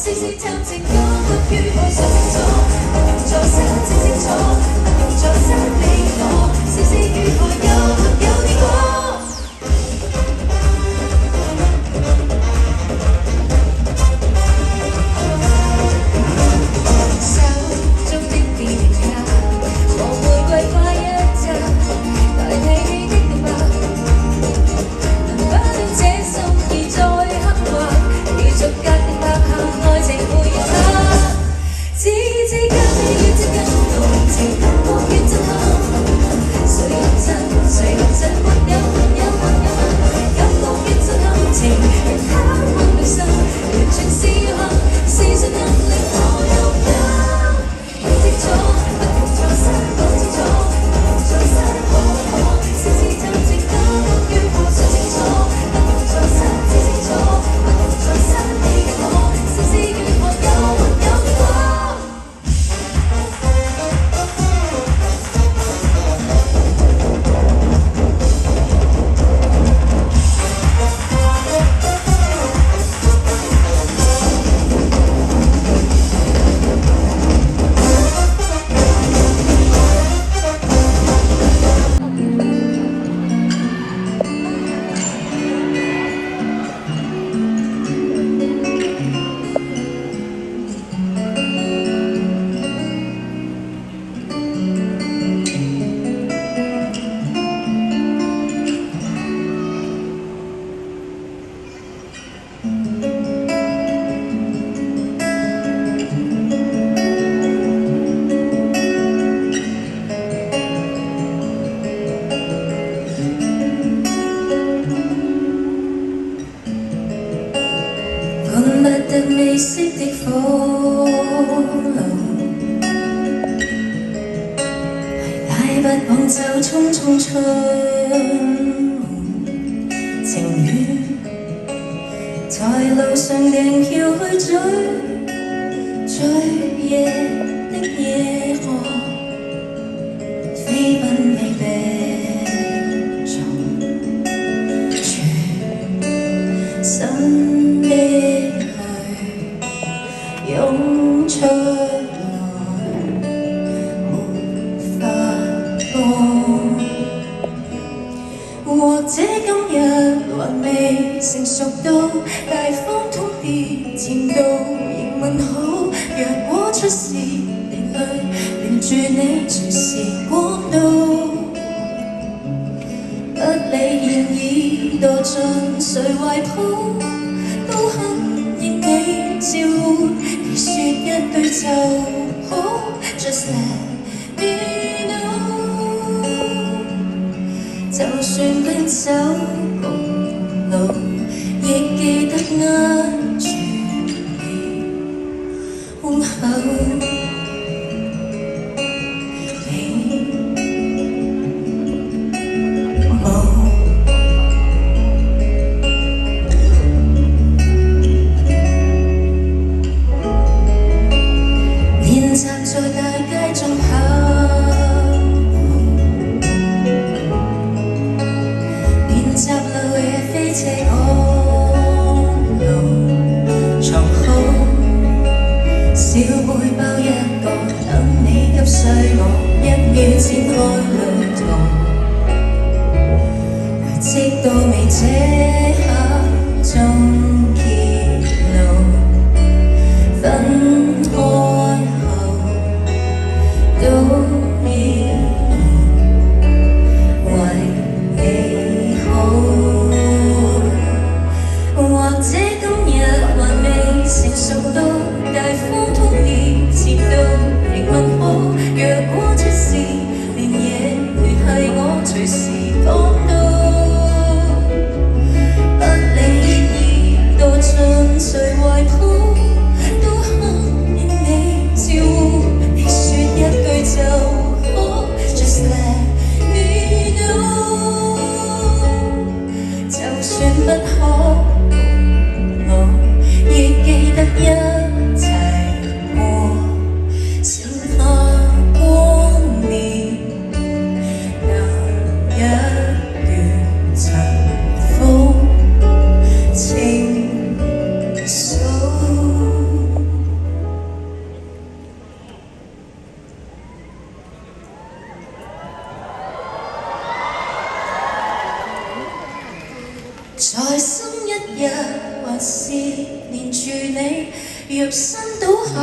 試試探情感不於愛說清楚，能在心知清楚，能在心你我，試試如何有沒有結果。未熄的火爐，帶不往就匆匆出門，情願在路上訂票去追最夜的夜河，飛奔未病重，全身的湧出來，沒法講。或者今日還未成熟到大方通別前度，仍問好。若果出事，連累連住你隨時光到，不理現已墮進誰懷抱，都肯應你召喚。而說一句就好 ，Just let me know。就算分手共路，亦記得握住你胸口。在大街中跑步，練習路也非斜趕路，藏好小背包一個，等你急需我1秒展開旅途，回跡到未這刻終結路，分開都要為你好，或者今日還未成熟到大方通別前度，仍問好。若果出事，連夜聯繫我隨時講到，若身倒下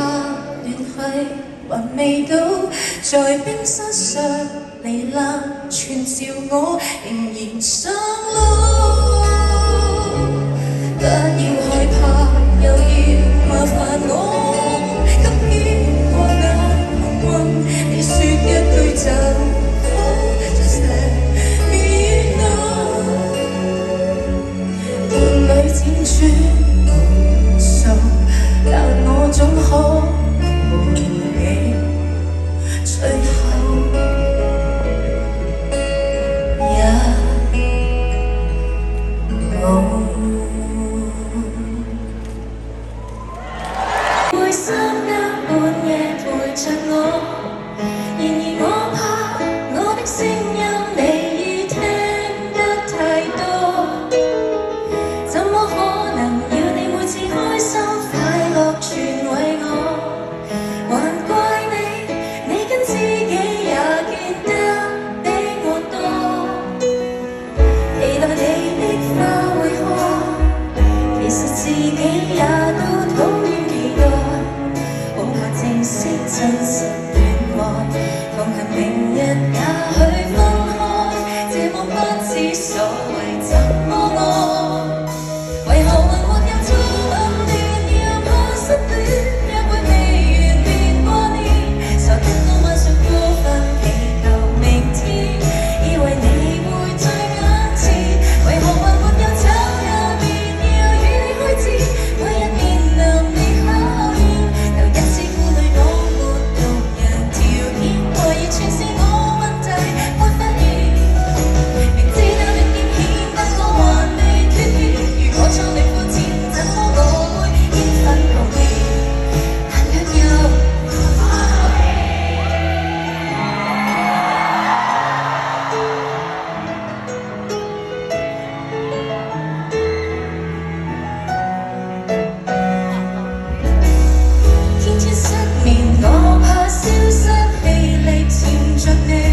聯繫還未到，在冰室上糜爛傳召我，仍然上路。不要害怕，又要麻煩我，急於過那幸運，你說一句就好 ，Just let me know。伴侶輾轉無數，但我總可陪你最後一步。會三更半夜陪着我，然而我怕我的聲音你已聽得太多，怎麼可能要你每次開心快樂全為我？還怪你跟自己也見得比我多，期待你的花會開，其實自己也都討厭期待，恐怕正式真實戀愛，同行明日也許分開，這麼不知所謂怎麼愛，為何還沒有做暗戀，要怕失戀，約會未完便掛念，傻得我晚上過分祈求明天，以為你會在眼前，為何還沒有找也便要與你開戰，每日面臨你考驗，頭一次顧慮我沒動人條件，懷疑全是我問題，沒發現，明知那力點顯得我還未脫險，如果錯你膚淺，怎麼我會應份同意？但若有天天失眠，我怕消失氣力纏着你。